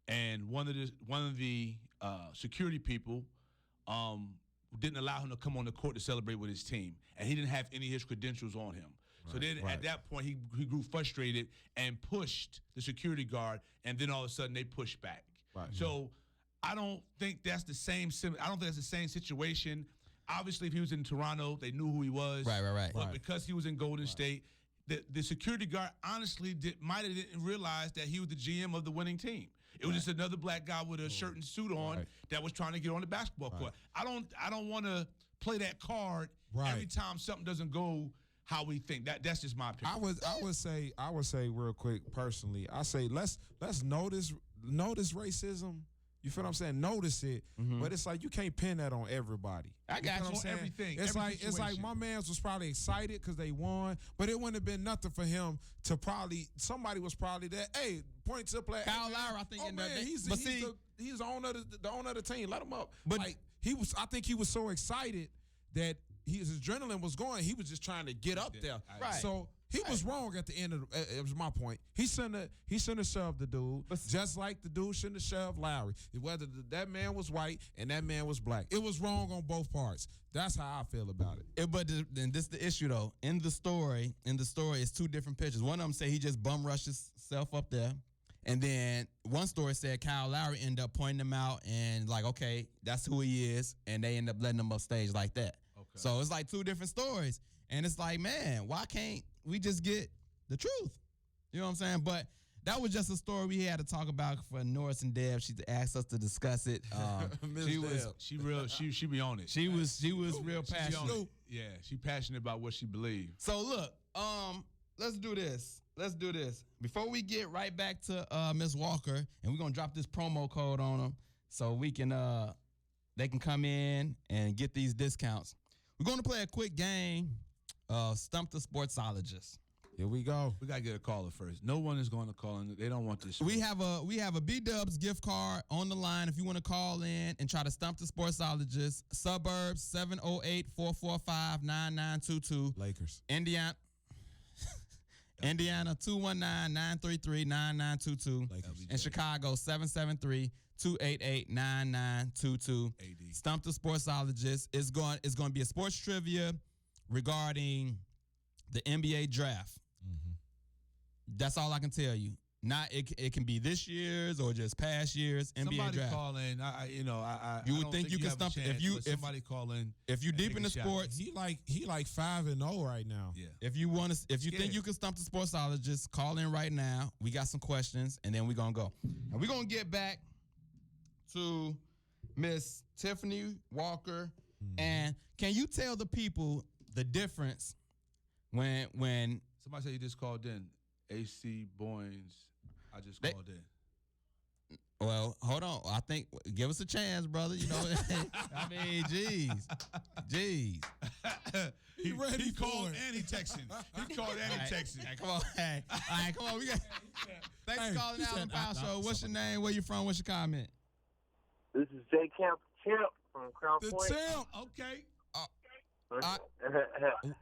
and one of the security people didn't allow him to come on the court to celebrate with his team, and he didn't have any of his credentials on him. So then at that point, he grew frustrated and pushed the security guard, and then all of a sudden they pushed back. Right. So I don't think that's the same. I don't think that's the same situation. Obviously, if he was in Toronto, they knew who he was. Right. But because he was in Golden State, the security guard honestly might have didn't realize that he was the GM of the winning team. It was just another black guy with a shirt and suit on that was trying to get on the basketball court. I don't want to play that card every time something doesn't go how we think. That's just my opinion. I would say real quick personally, I say let's notice racism. You feel what I'm saying? Notice it, but it's like you can't pin that on everybody. I got you. Know what you. I'm saying? Everything, It's every like situation. my man's was probably excited because they won, but it wouldn't have been nothing for him to somebody was probably there. Hey, point to play. Kyle hey, Lowry, I think, oh in man, that- he's but the owner of the team. Let him up. But- Like I think he was so excited that his adrenaline was going. He was just trying to get up there. Right. So He was wrong at the end of it was my point. He shouldn't have shoved the dude, just like the dude shouldn't have shoved Lowry. Whether that man was white and that man was black. It was wrong on both parts. That's how I feel about it. But then this the issue though. In the story, it's two different pictures. One of them say he just bum rushed himself up there. And then one story said Kyle Lowry ended up pointing him out and like, okay, that's who he is. And they end up letting him up stage like that. Okay. So it's like two different stories. And it's like, man, why can't we just get the truth? You know what I'm saying? But that was just a story we had to talk about for Norris and Deb. She asked us to discuss it. She be on it. She was real passionate. Yeah, she passionate about what she believes. So look, let's do this. Before we get right back to Miss Walker, and we're gonna drop this promo code on them so we can they can come in and get these discounts. We're gonna play a quick game. Stump the Sportsologist. Here we go. We gotta get a caller first. No one is going to call in. They don't want this. We have a B-Dubs gift card on the line. If you want to call in and try to stump the Sportsologist, Suburbs 708-445-9922. Lakers. Indiana 219-933-9922. And Chicago 773-288-9922. Stump the Sportsologist is going to be a sports trivia regarding the NBA draft. Mm-hmm. That's all I can tell you. Not it can be this year's or just past years NBA somebody draft. Call in. You would think you can stump if somebody call in. If you deep in the sports, he like 5-0 right now. Yeah. If you think you can stump the Sportsologist, call in right now. We got some questions and then we're gonna go. And we're gonna get back to Miss Tiffany Walker. Mm-hmm. And can you tell the people the difference when somebody said you just called in? AC Boynes. I just called in. Well, hold on. I think give us a chance, brother. You know, I mean, jeez. He called and he texting. He called and he texting. Come on, hey. All right, come on. We got. Thanks for calling the Allen Powell Show. What's your name? Where you from? What's your comment? This is J Camp Champ from Crown The Point. champ. Okay. All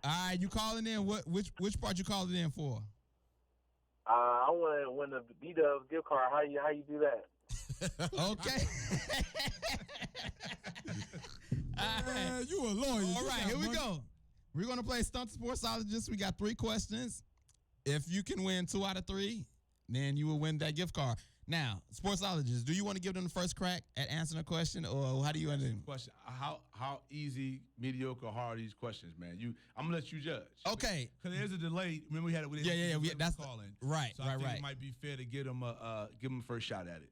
right, you calling in? Which part you calling in for? I want to win the B-Dubs gift card. How you do that? Okay. You a lawyer. All right, here we go. We're going to play Stump the Sportsologist. We got 3 questions. If you can win 2 out of 3, then you will win that gift card. Now, Sportsologist, do you want to give them the first crack at answering a question, or how do you want to? Question: How easy, mediocre, hard are these questions, man? I'm gonna let you judge. Okay. Because there's a delay. Remember we had it. That's calling. Right. So I think it might be fair to give them a first shot at it.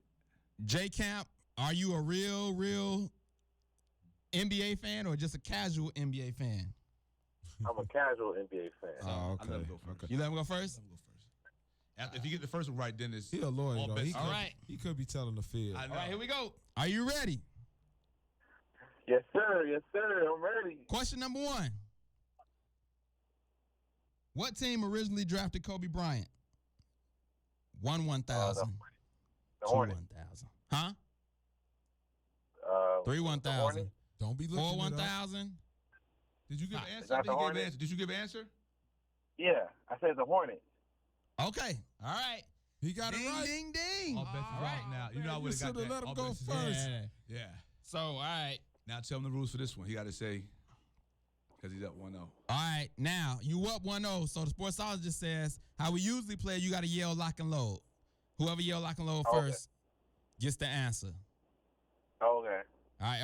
J Camp, are you a real NBA fan or just a casual NBA fan? I'm a casual NBA fan. Oh, okay. I let him go first. You let him go first? Let him go first. If you get the first one right, then it's He a lawyer, all though. bets. All right. He could be telling the fib. I know. All right, here we go. Are you ready? Yes, sir. I'm ready. Question number 1. What team originally drafted Kobe Bryant? 1,000. The 2 Hornets. 1,000. Huh? 3 the 1,000. Hornets? Don't be looking 4 it up. 1,000. Did you give an Is answer? that the Hornets? Did you give an answer? Yeah, I said the Hornets. Okay. All right. He got it Ding, right. ding, ding. All bets All are right. off now. You know I You would have got shoulda that. let him All go bets is first. off. Yeah. Yeah. So, all right. Now tell him the rules for this one. He got to say because he's up 1-0. All right. Now, you up 1-0. So the Sportsologist says, how we usually play, you got to yell lock and load. Whoever yell lock and load Okay. first gets the answer. Okay. All right.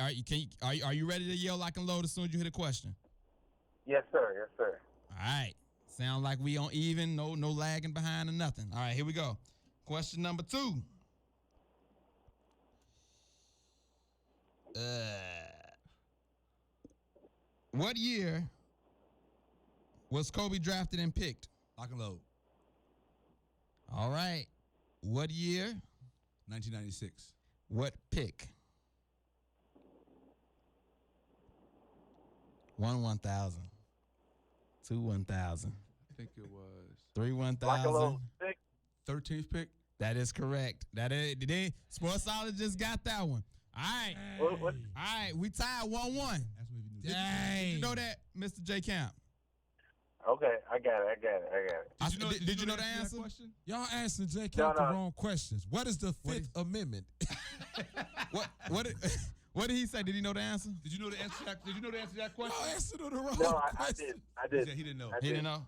Are you ready to yell lock and load as soon as you hit a question? Yes, sir. All right. Sound like we on even, no lagging behind or nothing. All right, here we go. Question number 2. What year was Kobe drafted and picked? Lock and load. All right. What year? 1996. What pick? 1 1,000. 2 1,000. I think it was 3 Lock and 1,000. load. 6. 13th pick. That is correct. That is. Sportsologist got that one. All right. What? All right. We tied 1-1. That's what we knew. Did you know that, Mr. J Camp? Okay, I got it. Did you know the that answer? question? Y'all asking J. Camp the No. wrong questions. What is the Fifth Amendment? What did he say? Did he know the answer? Did you know the answer? Did you know the answer to that question? Y'all answered the wrong No, I question. did. He said he didn't know. I He did. didn't know.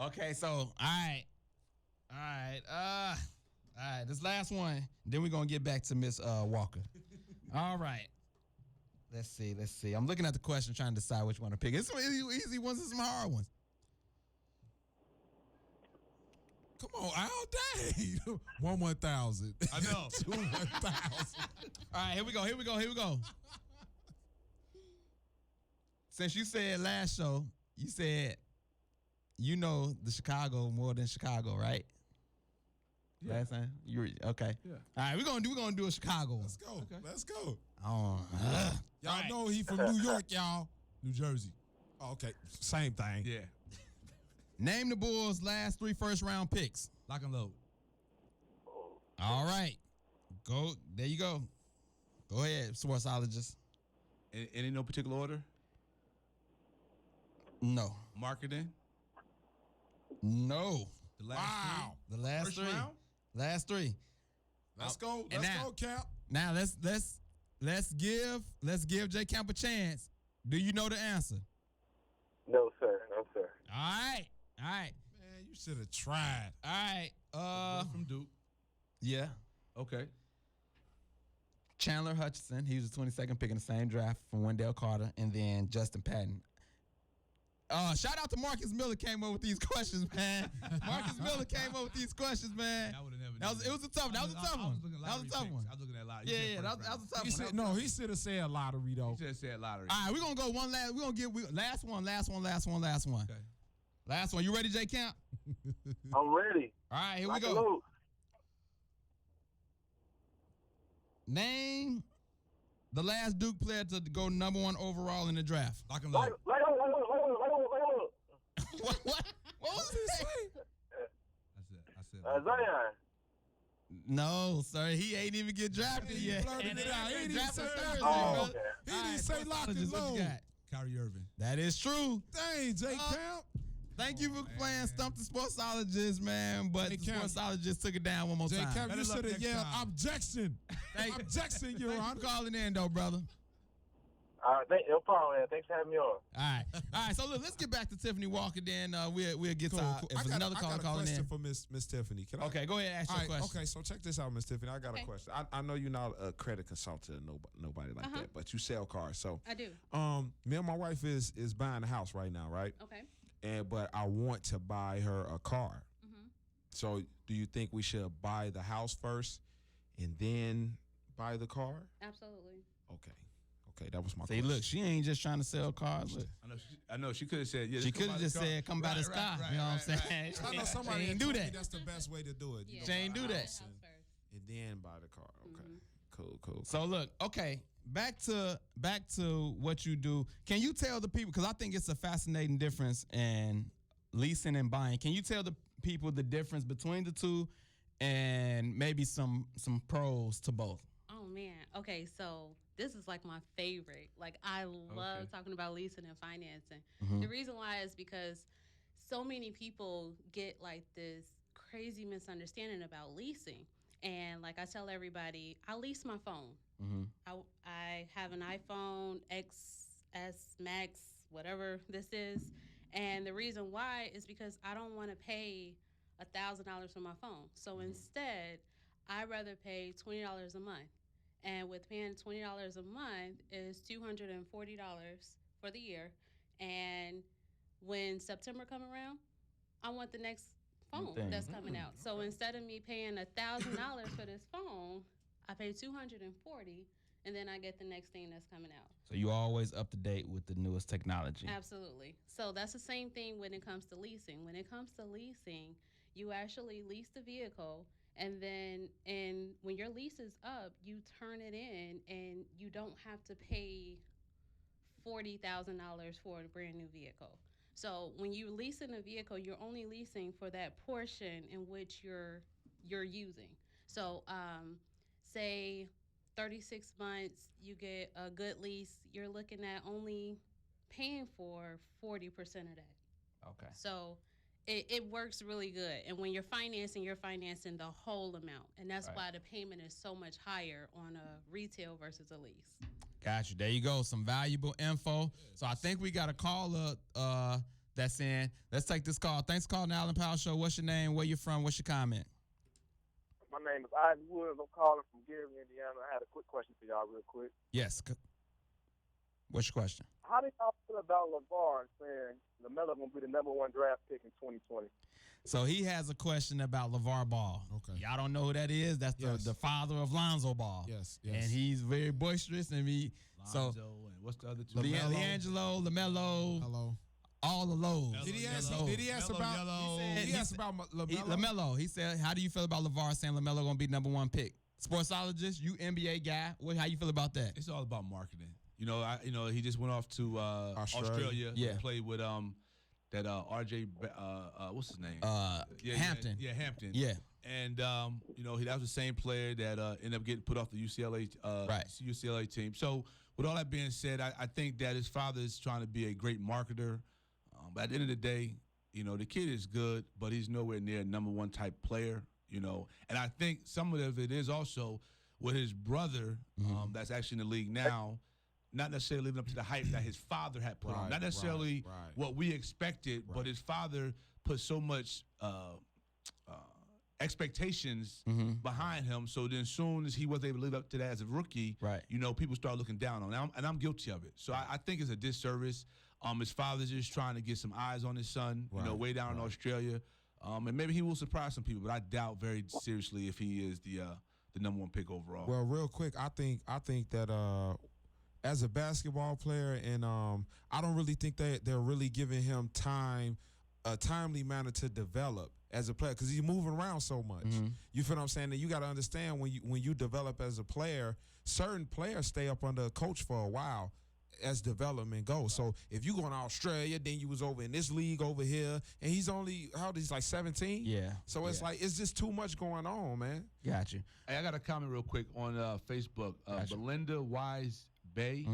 Okay, so all right. This last one. Then we're gonna get back to Miss Walker. All right. Let's see. I'm looking at the question, trying to decide which one to pick. It's some easy ones and some hard ones. Come on, Al, dang. 1,000. I know. 2 1,000. All right, here we go. Since you said last show, you said you know the Chicago more than Chicago, right? Yeah. Last time? Okay. Yeah. All right, we're gonna do a Chicago one. Let's go. Let's go. Oh, Y'all All right. know he from New York, y'all. New Jersey. Oh, okay, same thing. Yeah. Name the Bulls' last 3 first-round picks. Lock and load. All right. Go. There you go. Go ahead, sportsologist. In no particular order? No. Marketing? No. The last Wow. The last First 3. round? Last 3. Let's go. And Let's now- go, Cap. Now let's give J Camp a chance. Do you know the answer? No, sir. All right. Man, you should have tried. All right. three? From Duke. Yeah. Okay. Chandler Hutchinson. He was the 22nd pick in the same draft from Wendell Carter, and then Justin Patton. Shout out to Marcus Miller came up with these questions, man. Marcus Miller came up with these questions, man. I would have never. It was a tough one. That was a tough one. That was a tough one. I was looking at lottery. Yeah, that was a tough He one. said, no, he should have said lottery, though. He just said lottery. All right, we're gonna go one last. We're gonna get last one. Okay. Last one. You ready, J Camp? I'm ready. All right, here we Lock and go. load. Name the last Duke player to go number 1 overall in the draft. Lock and load. Like, What was it? I said. Zion. No, sir. He ain't even get drafted He yet. blurted it out. He didn't Drafted say Thursday, that. Oh, brother. okay. He All didn't right, say lock and sportsologist, what you load. got? Kyrie Irving. That is true. Dang, J. Camp. Thank you for playing Stump the Sportsologist, man. But Hey, the Camp. Sportsologist took it down one more J. time. Camp, Better you luck should have next yelled time. objection. Thank- Objection, Your Thank you Honor. for calling in, though, brother. No problem, man. Thanks for having me on. All right. So look, let's get back to Tiffany Walker. Then we'll get Cool, to our, cool. if there's another I caller got a calling question in. for Miss Tiffany. Can I? Okay, go ahead. Ask All your right, question. okay, so check this out, Miss Tiffany. I got Okay. a question. I know you're not a credit consultant, nobody like Uh-huh. that, but you sell cars. So, I do. me and my wife is buying a house right now, right? Okay. But I want to buy her a car. Mm-hmm. So, do you think we should buy the house first and then buy the car? Absolutely. Okay, that was my See, question. look, she ain't just trying to sell cars. Look, I know. She could have said. Yeah, she could have just said, "Come by the sky." You know what I'm saying? I know somebody She ain't that do told me that. that's the best way to do it. You Yeah. know, She ain't buy do the that. house House And, first. and then buy the car. Okay, cool. So look, okay, back to what you do. Can you tell the people, because I think it's a fascinating difference in leasing and buying. Can you tell the people the difference between the two and maybe some pros to both? Oh man. Okay, so this is like my favorite. Like I love Okay. talking about leasing and financing. Mhm. The reason why is because so many people get like this crazy misunderstanding about leasing. And like I tell everybody, I lease my phone. Mm-hmm. I have an iPhone XS Max, whatever this is. And the reason why is because I don't want to pay $1,000 for my phone. So instead, I'd rather pay $20 a month. And with paying $20 a month is $240 for the year. And when September come around, I want the next phone thing. that's coming out. So instead of me paying $1,000 for this phone, I pay $240, and then I get the next thing that's coming out. So you always up to date with the newest technology. Absolutely. So that's the same thing when it comes to leasing. When it comes to leasing, you actually lease the vehicle, and then when your lease is up, you turn it in, and you don't have to pay $40,000 for a brand new vehicle. So when you're leasing a vehicle, you're only leasing for that portion in which you're using. So say 36 months, you get a good lease, you're looking at only paying for 40% of that. Okay. So it works really good. And when you're financing the whole amount. And that's Right. why the payment is so much higher on a retail versus a lease. Got you. There you go. Some valuable info. So I think we got a caller that's in. Let's take this call. Thanks for calling the Allen Powell Show. What's your name? Where you from? What's your comment? My name is Isaac Woods. I'm calling from Gary, Indiana. I had a quick question for y'all real quick. Yes. What's your question? How do y'all feel about LeVar saying LaMelo going to be the number 1 draft pick in 2020? So he has a question about LeVar Ball. Okay. Y'all don't know who that is? That's Yes. the father of Lonzo Ball. Yes. And he's very boisterous. And Lonzo, and what's the other two? LaMelo. Leangelo, LaMelo, Hello. all the lows. Did he ask? Melo. Did he ask Melo about? Yellow. He asked about LaMelo. LaMelo. He said, how do you feel about LeVar saying LaMelo going to be number 1 pick? Sportsologist, you NBA guy. How you feel about that? It's all about marketing. He just went off to Australia. Yeah. Played with that RJ. What's his name? Hampton. Yeah, Hampton. Yeah. And that was the same player that ended up getting put off the UCLA team. So with all that being said, I think that his father is trying to be a great marketer. But at the end of the day, the kid is good, but he's nowhere near number 1 type player. And I think some of it is also with his brother, that's actually in the league now. Not necessarily living up to the hype that his father had put on. Not necessarily what we expected, but his father put so much expectations behind him. So then, as soon as he was able to live up to that as a rookie, people start looking down on him, and I'm guilty of it. So I think it's a disservice. His father's just trying to get some eyes on his son, way down in Australia, and maybe he will surprise some people. But I doubt very seriously if he is the number 1 pick overall. Well, real quick, I think that as a basketball player, and I don't really think that they're really giving him a timely manner to develop as a player because he's moving around so much. You feel what I'm saying? And you got to understand when you develop as a player, certain players stay up under a coach for a while as development goes. So if you going to Australia, then you was over in this league over here, and he's only, how old is he, like 17? Yeah. So it's like, it's just too much going on, man. Got you. Hey, I got a comment real quick on Facebook. Belinda Wise Bay,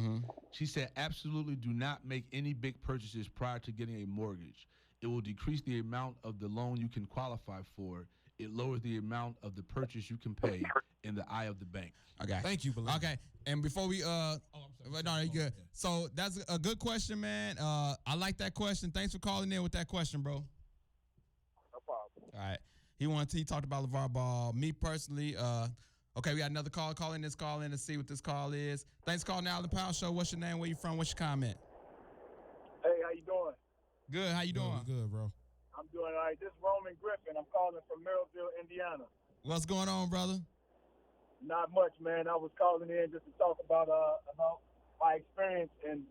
she said, absolutely do not make any big purchases prior to getting a mortgage. It will decrease the amount of the loan you can qualify for. It lowers the amount of the purchase you can pay in the eye of the bank. Okay. Thank you, Belinda. Okay. And before we no, you good. So that's a good question, man. I like that question. Thanks for calling in with that question, bro. No problem. All right. He talked about LeVar Ball. Me personally, okay, we got another call. Call in to see what this call is. Thanks for calling the Allen Powell Show. What's your name? Where you from? What's your comment? Hey, how you doing? Good. How you doing? Good, bro. I'm doing all right. This is Roman Griffin. I'm calling from Merrillville, Indiana. What's going on, brother? Not much, man. I was calling in just to talk about my experience in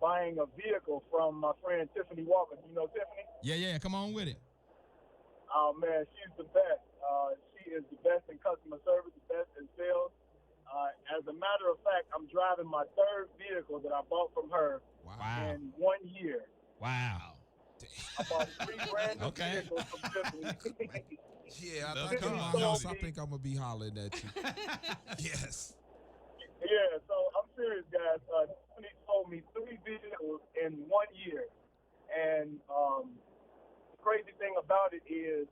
buying a vehicle from my friend Tiffany Walker. You know Tiffany? Yeah. Come on with it. Oh, man, she's the best. She is the best in customer service, the best in sales. As a matter of fact, I'm driving my 3rd vehicle that I bought from her in 1 year. Wow. I bought 3 brand new Okay. vehicles from Tiffany. Yeah, Love I think come in on, my house, Jody. I think I'm going to be hollering at you. Yes. Yeah, so I'm serious, guys. Tiffany sold me 3 vehicles in 1 year. And the crazy thing about it is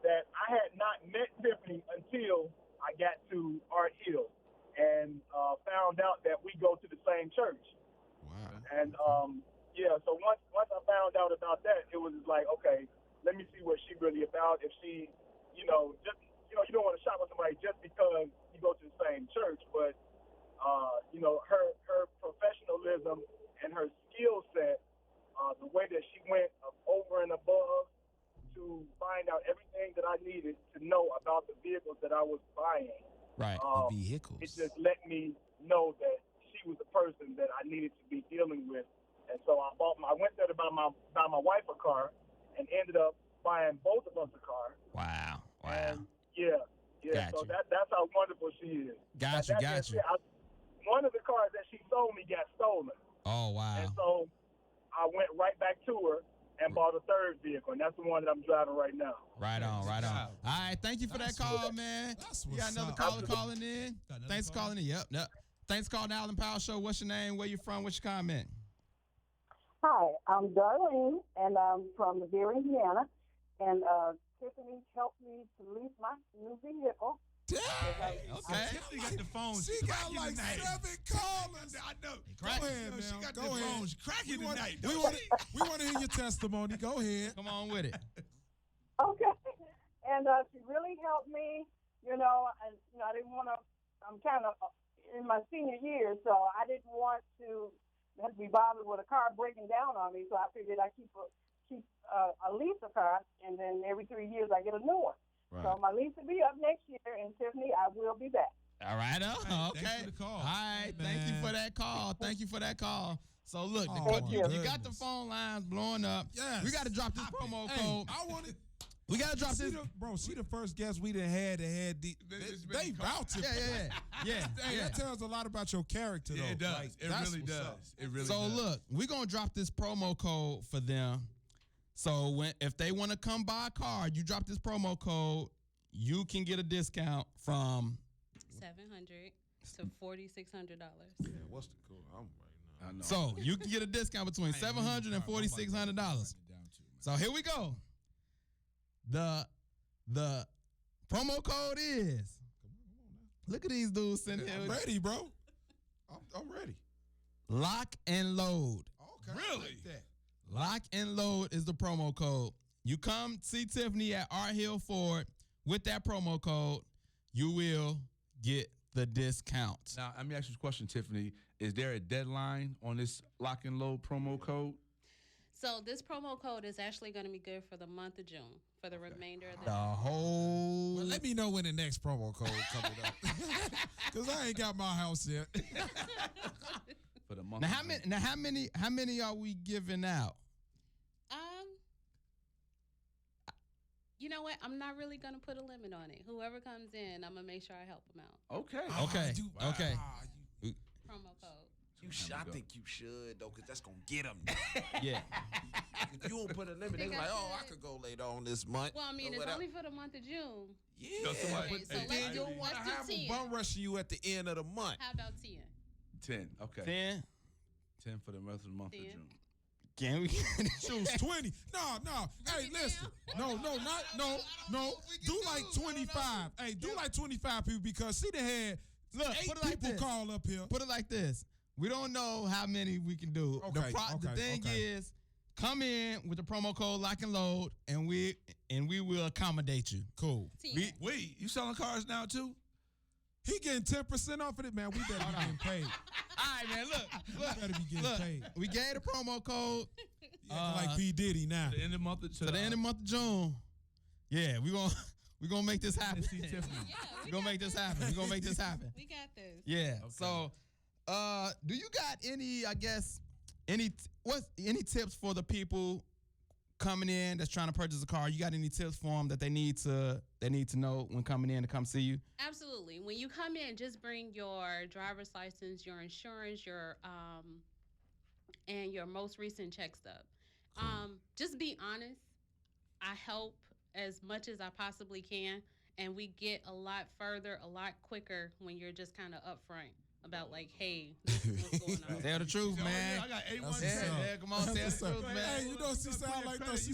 that I had not met Tiffany until I got to Art Hill and found out that we go to the same church. Wow. And so once I found out about that, it was like, okay, let me see what she really about. If she, you don't want to shop with somebody just because you go to the same church, but her professionalism and her skill set, the way that she went over and above to find out everything that I needed to know about the vehicles that I was buying. Right. The vehicles. It just let me know that she was the person that I needed to be dealing with. And so I went there to buy my wife a car and ended up buying both of us a car. Wow. And yeah. Gotcha. So that's how wonderful she is. Got you. One of the cars that she sold me got stolen. Oh, wow. And so I went right back to her and bought a 3rd vehicle, and that's the one that I'm driving right now. Right on. All right, thank you for that call, what's- man. that's You got what's another up. caller calling in. Got another Thanks for caller? calling in. Yep. Thanks for calling the Allen Powell Show. What's your name? Where you from? What's your comment? Hi, I'm Darlene, and I'm from Gary, Indiana. And Tiffany helped me to lease my new vehicle. Okay. Tiffany got the phone. She got like 7 callers. I know. Go ahead, man. She got Go the ahead. phones cracking We want, tonight. we, don't want, she? we want to hear your testimony. Go ahead. Come on with it. Okay. And she really helped me. I didn't want to. I'm kind of in my senior year, so I didn't want to have to be bothered with a car breaking down on me. So I figured I keep a lease a car, and then every 3 years I get a new one. Right. So my lease will be up next year, and Tiffany, I will be back. All right. Okay. Thanks for the call. All right. Thank you for that call. Thank you for that call. So look, Oh, you my got the goodness. phone lines blowing up. Yes. We got to drop this promo Hey, code. I want it. We got to drop this. She the first guest we done had that had they vouch it. Yeah. Hey, yeah. that tells a lot about your character, though. Yeah, it does. Like, It that's really what's does. up. It really So does. look, we're gonna drop this promo code for them. So if they want to come buy a car, you drop this promo code, you can get a discount from $700 to $4,600. Yeah, what's the code? I'm right now. I know. so you can get a discount between $700 and $4,600. So here we go. The promo code is. Look at these dudes sitting here. I'm ready, bro. I'm ready. Lock and load. Okay. Really? Like that. Lock and load is the promo code. You come see Tiffany at Art Hill Ford with that promo code, you will get the discount. Now, let me ask you a question, Tiffany. Is there a deadline on this lock and load promo code? So this promo code is actually going to be good for the month of June, for the remainder of The whole. Well, let me know when the next promo code coming up. Because I ain't got my house yet. For the month. Now of June. how many are we giving out? You know what? I'm not really going to put a limit on it. Whoever comes in, I'm going to make sure I help them out. Okay. Okay. Okay. Promo code. I think you should though, cause that's gonna get them. Yeah. If you don't put a limit, they Think I like, oh, I should. could go later on this month. Well, I mean, or it's whatever. only for the month of June. Yeah. No, somebody Okay, put- so hey, let's hey, do hey, let's I have do them 10. bum rushing you at the end of the month. How about 10? 10. Okay. 10. 10 for the rest of the month 10. of June. Can we? Choose 20. No. Hey, listen. No. Do like 25. Hey, do like 25 people because she done had Look, 8 put it like people this. call up here. Put it like this. We don't know how many we can do. The thing is, come in with the promo code Lock and Load, and we will accommodate you. Cool. 10. Wait, you selling cars now too? He getting 10% off of it, man. We better be getting paid. All right, man. We better be getting paid. We gave the promo code Like P. Diddy now. To the end of the month of to the end of the month of June. Yeah, we gonna make this happen. See Tiffany. Yeah, We're gonna make this happen. We're gonna make this happen. we got this. Yeah. So, do you got any? I guess any tips for the people coming in that's trying to purchase a car? You got any tips for them that they need to know when coming in to come see you? Absolutely. When you come in, just bring your driver's license, your insurance, your and your most recent check stub. Just be honest. I help as much as I possibly can, and we get a lot further, a lot quicker when you're just kind of upfront about like, hey, this is what's going on. Tell the truth, Oh, man. yeah, I got A1. That's Yeah, what's up. yeah, come on, tell the truth, man. Hey, you know she sound like the she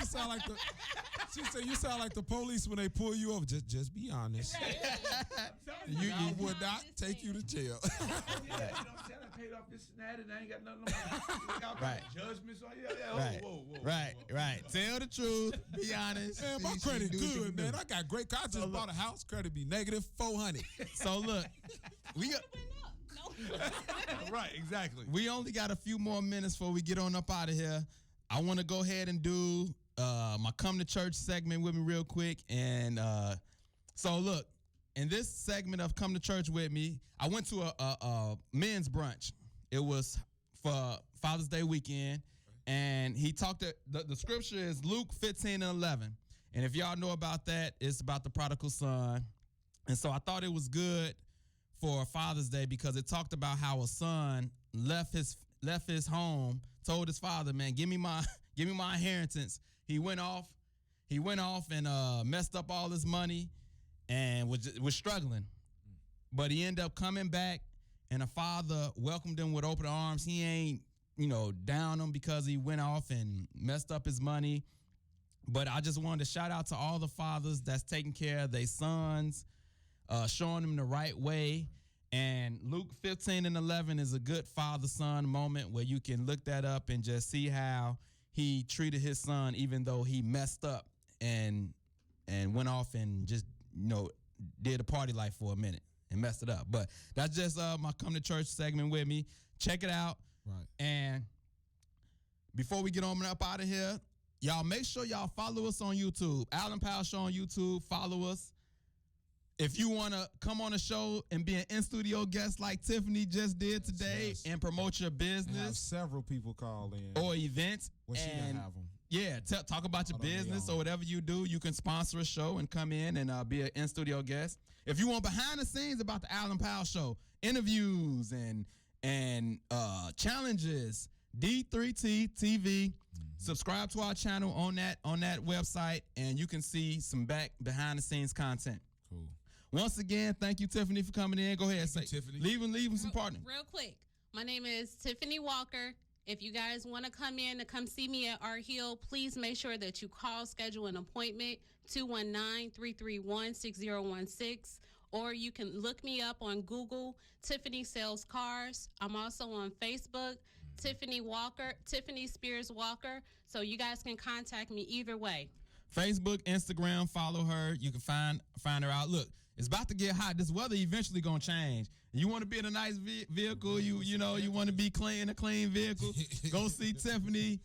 sound like the she said you sound like the police when they pull you over. Just be honest. You I would not take you to jail. Yeah, you know what I'm saying? I paid off this and that, and I ain't got nothing on my Right. judgments. Yeah. Right, Whoa. right. Tell the truth. Be honest. Man, my See, credit do what you good, can man. do. I got great. I just bought a house. Credit be negative 400. So look, we got. Right, exactly. We only got a few more minutes before we get on up out of here. I want to go ahead and do my come to church segment with me real quick. And so look, in this segment of come to church with me, I went to a men's brunch. It was for Father's Day weekend. And he talked the scripture is Luke 15:11. And if y'all know about that, it's about the prodigal son. And so I thought it was good for Father's Day because it talked about how a son left his home, told his father, "Man, give me my inheritance." He went off and messed up all his money and was struggling. But he ended up coming back, and the father welcomed him with open arms. He ain't down him because he went off and messed up his money. But I just wanted to shout out to all the fathers that's taking care of their sons, showing them the right way. And Luke 15:11 is a good father-son moment where you can look that up and just see how he treated his son, even though he messed up and went off and just did a party life for a minute and messed it up. But that's just my come to church segment with me. Check it out. Right. And before we get on and up out of here, y'all make sure y'all follow us on YouTube. Allen Powell Show on YouTube. Follow us. If you want to come on the show and be an in-studio guest like Tiffany just did today and promote your And have business several people call in. or events. Well, she and gonna have them. yeah, talk about your Out on their business own. or whatever you do. You can sponsor a show and come in and be an in-studio guest. If you want behind the scenes about the Allen Powell Show, interviews and challenges, D3T TV. Subscribe to our channel on that website, and you can see some behind the scenes content. Cool. Once again, thank you, Tiffany, for coming in. Go ahead, Thank you, Tiffany. Leave some partner. Real quick, my name is Tiffany Walker. If you guys want to come in to come see me at Art Hill, please make sure that you call, schedule an appointment, 219-331-6016. Or you can look me up on Google, Tiffany Sells Cars. I'm also on Facebook, Tiffany Spears Walker. So you guys can contact me either way. Facebook, Instagram, follow her. You can find her out. Look, it's about to get hot. This weather eventually gonna change. You want to be in a nice vehicle. You want to be in a clean vehicle. Go see Tiffany.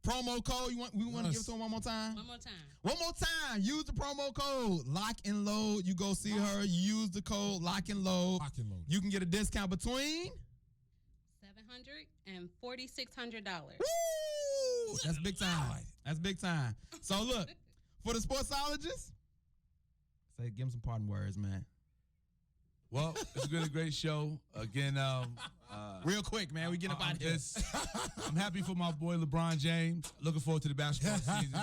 Promo code. We want to give it to them one more time. One more time. One more time. Use the promo code Lock and Load. You go see her. You use the code Lock and Load. Lock and Load. You can get a discount between $700 and $4,600. Woo! That's big time. That's big time. So look, for the sportsologist, give him some parting words, man. Well, it's been a great show. Again, Real quick, man. We get up out of here. I'm happy for my boy LeBron James. Looking forward to the basketball season.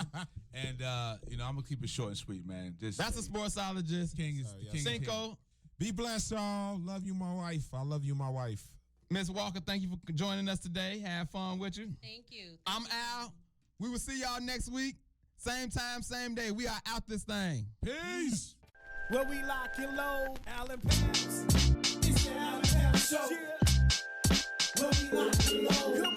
And, I'm going to keep it short and sweet, man. That's a sportsologist. King is king. Cinco. Be blessed, y'all. Love you, my wife. I love you, my wife. Miss Walker, thank you for joining us today. Have fun with you. Thank you. I'm Al. We will see y'all next week. Same time, same day. We are out this thing. Peace. Where we lock and load, Allen Powell. It's the Allen Powell Show. Yeah. Where we lock and load. Come on.